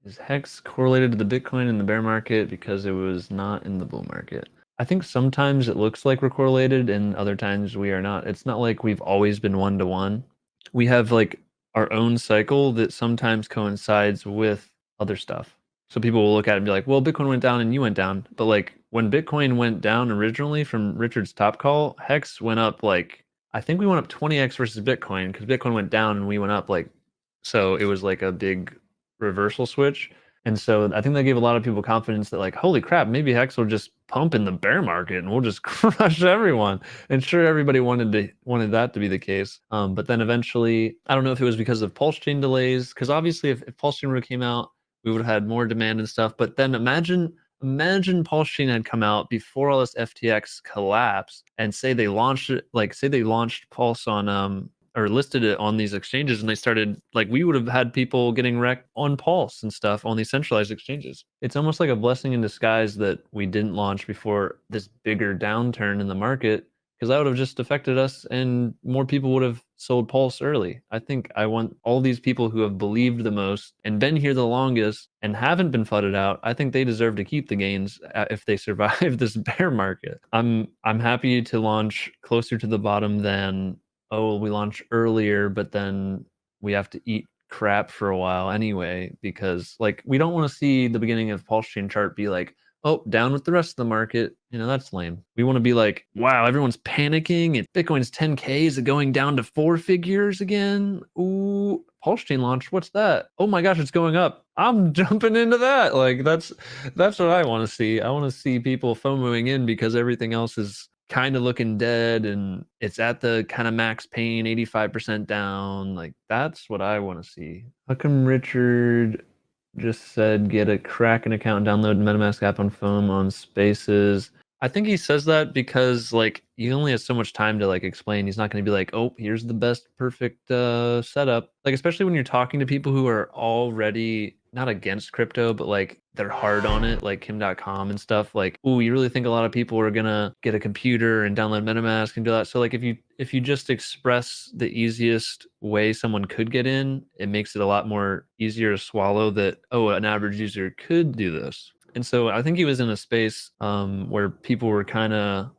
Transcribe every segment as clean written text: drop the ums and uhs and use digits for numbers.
Is HEX correlated to the Bitcoin in the bear market because it was not in the bull market? I think sometimes it looks like we're correlated and other times we are not. It's not like we've always been one-to-one. We have like our own cycle that sometimes coincides with other stuff. So people will look at it and be like, well, Bitcoin went down and you went down. But like when Bitcoin went down originally from Richard's top call, HEX went up like, I think we went up 20x versus Bitcoin because Bitcoin went down and we went up like, so it was like a big reversal switch. And so I think that gave a lot of people confidence that like, holy crap, maybe Hex will just pump in the bear market and we'll just crush everyone. And sure, everybody wanted that to be the case. But then eventually, I don't know if it was because of pulsechain delays, because obviously if pulsechain would have came out, we would have had more demand and stuff. But then imagine pulsechain had come out before all this FTX collapse and say they launched it, like say they launched Pulse on or listed it on these exchanges and they started like we would have had people getting wrecked on Pulse and stuff on these centralized exchanges. It's almost like a blessing in disguise that we didn't launch before this bigger downturn in the market, because that would have just affected us and more people would have sold Pulse early. I think I want all these people who have believed the most and been here the longest and haven't been flooded out. I think they deserve to keep the gains if they survive this bear market. I'm happy to launch closer to the bottom than, oh, we launch earlier, but then we have to eat crap for a while anyway, because like we don't want to see the beginning of pulsechain chart be like, oh, down with the rest of the market. You know, that's lame. We want to be like, wow, everyone's panicking and Bitcoin's 10K. Is it going down to 4 figures again? Ooh, pulsechain launch. What's that? Oh my gosh, it's going up. I'm jumping into that. Like that's what I want to see. I want to see people FOMOing in because everything else is kind of looking dead and it's at the kind of max pain, 85% down. Like that's what I want to see. How come Richard just said get a Kraken account, download MetaMask app on phone on Spaces? I think he says that because like he only has so much time to like explain. He's not going to be like, oh, here's the best perfect setup. Like especially when you're talking to people who are already not against crypto, but like they're hard on it, like Kim.com and stuff. Like, oh, you really think a lot of people are gonna get a computer and download MetaMask and do that? So like if you just express the easiest way someone could get in, it makes it a lot more easier to swallow that, oh, an average user could do this. And so I think he was in a space where people were kind of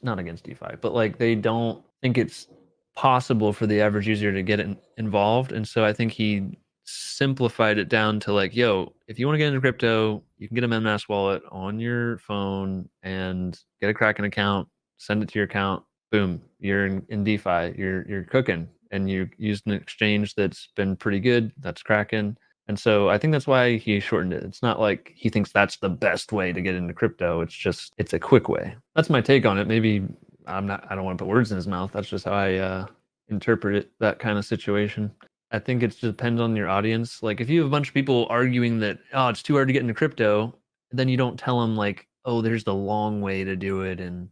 not against DeFi, but like they don't think it's possible for the average user to get involved. And so I think he simplified it down to like, yo, if you want to get into crypto, you can get a MetaMask wallet on your phone and get a Kraken account, send it to your account, boom, you're in DeFi, you're cooking, and you used an exchange that's been pretty good, that's Kraken. And so I think that's why he shortened it. It's not like he thinks that's the best way to get into crypto. It's just, it's a quick way. That's my take on it. Maybe I don't want to put words in his mouth. That's just how I interpret it, that kind of situation. I think it just depends on your audience. Like if you have a bunch of people arguing that, oh, it's too hard to get into crypto, then you don't tell them like, oh, there's the long way to do it and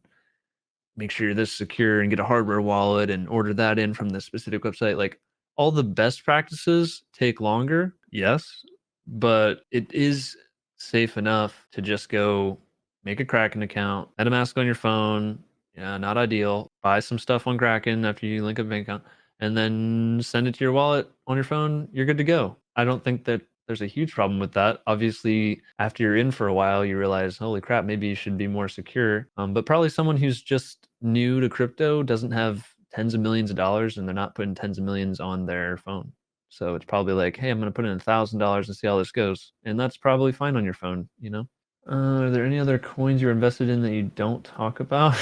make sure you're this secure and get a hardware wallet and order that in from this specific website. Like all the best practices take longer, yes, but it is safe enough to just go make a Kraken account, MetaMask on your phone. Yeah, not ideal. Buy some stuff on Kraken after you link a bank account and then send it to your wallet on your phone. You're good to go. I don't think that there's a huge problem with that. Obviously, after you're in for a while, you realize, holy crap, maybe you should be more secure. But probably someone who's just new to crypto doesn't have tens of millions of dollars and they're not putting tens of millions on their phone. So it's probably like, hey, I'm going to put in $1,000 and see how this goes. And that's probably fine on your phone, you know? Are there any other coins you're invested in that you don't talk about?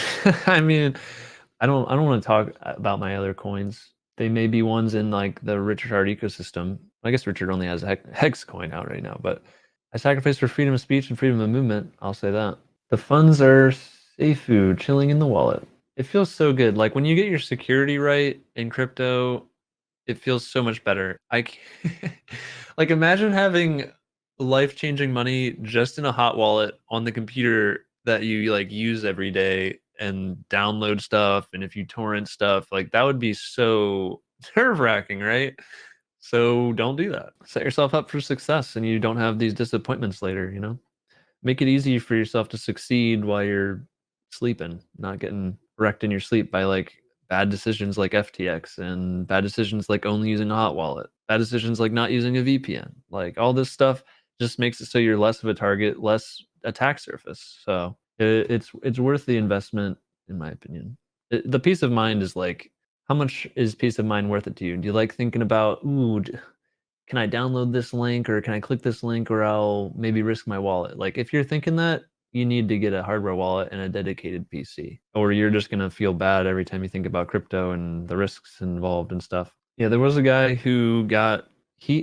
I mean, I don't want to talk about my other coins. They may be ones in like the Richard Heart ecosystem. I guess Richard only has a Hex coin out right now, but I sacrifice for freedom of speech and freedom of movement. I'll say that. The funds are safe food, chilling in the wallet. It feels so good. Like when you get your security right in crypto, it feels so much better. Like imagine having life-changing money just in a hot wallet on the computer that you like use every day and download stuff, and if you torrent stuff, like that would be so nerve-wracking, right? So don't do that. Set yourself up for success and you don't have these disappointments later, you know? Make it easy for yourself to succeed while you're sleeping, not getting wrecked in your sleep by like bad decisions like FTX and bad decisions like only using a hot wallet, bad decisions like not using a VPN. Like all this stuff just makes it so you're less of a target, less attack surface. So it's worth the investment, in my opinion. The peace of mind is like, how much is peace of mind worth it to you? Do you like thinking about, ooh, can I download this link or can I click this link or I'll maybe risk my wallet? Like if you're thinking that, you need to get a hardware wallet and a dedicated PC, or you're just gonna feel bad every time you think about crypto and the risks involved and stuff. Yeah, there was a guy who got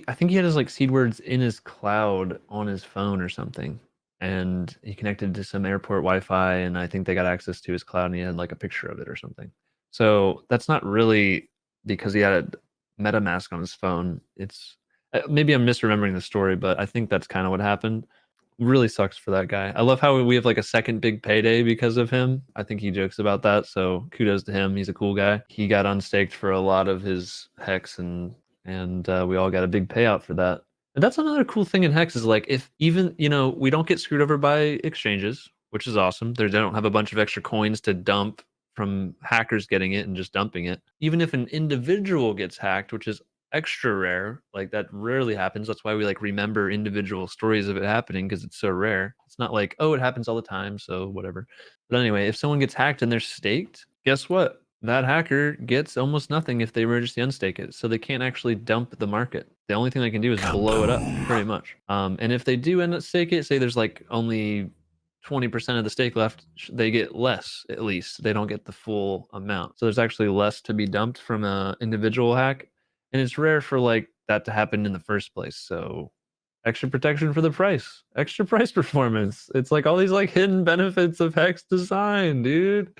I think he had his like seed words in his cloud on his phone or something, and he connected to some airport Wi-Fi, and I think they got access to his cloud, and he had like a picture of it or something. So that's not really because he had a MetaMask on his phone. It's maybe I'm misremembering the story, but I think that's kind of what happened. Really sucks for that guy. I love how we have like a second big payday because of him. I think he jokes about that, so kudos to him. He's a cool guy. He got unstaked for a lot of his HEX, and we all got a big payout for that. And that's another cool thing in HEX is like if even we don't get screwed over by exchanges, which is awesome. They don't have a bunch of extra coins to dump from hackers getting it and just dumping it. Even if an individual gets hacked, which is extra rare, like that rarely happens. That's why we like remember individual stories of it happening because it's so rare. It's not like, oh, it happens all the time, so whatever. But anyway, if someone gets hacked and they're staked, guess what? That hacker gets almost nothing if they emergency unstake it. So they can't actually dump the market. The only thing they can do is blow it up pretty much. And if they do end up stake it, say there's like only 20% of the stake left, they get less at least. They don't get the full amount. So there's actually less to be dumped from a individual hack. And it's rare for like that to happen in the first place. So extra protection for the price, extra price performance. It's like all these like hidden benefits of Hex design, dude.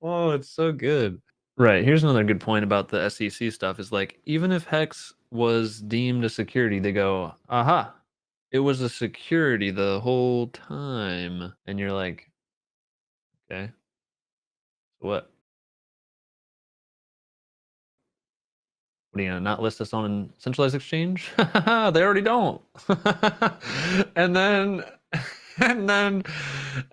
Oh, it's so good. Right. Here's another good point about the SEC stuff is like, even if Hex was deemed a security, they go, aha, it was a security the whole time. And you're like, okay, what? What are you gonna not list us on a centralized exchange? They already don't. and then, and then,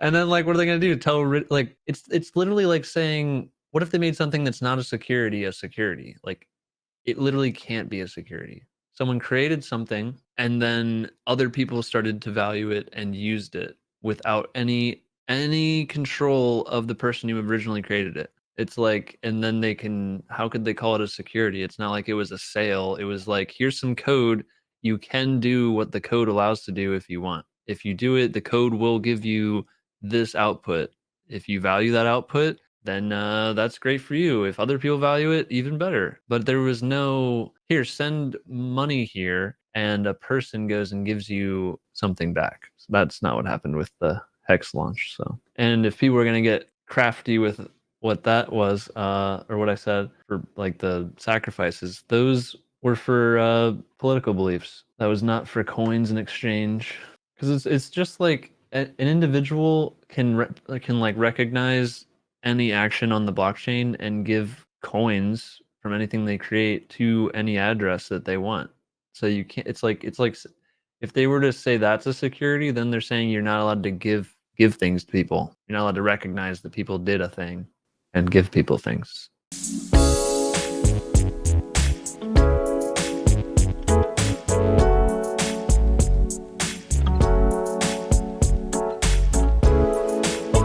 and then, like, what are they gonna do? Tell like it's literally like saying, what if they made something that's not a security a security? Like, it literally can't be a security. Someone created something, and then other people started to value it and used it without any control of the person who originally created it. It's like, and then how could they call it a security? It's not like it was a sale. It was like, here's some code. You can do what the code allows to do if you want. If you do it, the code will give you this output. If you value that output, then that's great for you. If other people value it, even better. But there was no, here, send money here, and a person goes and gives you something back. So that's not what happened with the Hex launch. So, and if people are going to get crafty with what that was, or what I said for like the sacrifices, those were for political beliefs. That was not for coins in exchange. Because it's just like an individual can like recognize any action on the blockchain and give coins from anything they create to any address that they want. So you can't. It's like if they were to say that's a security, then they're saying you're not allowed to give things to people. You're not allowed to recognize that people did a thing and give people things.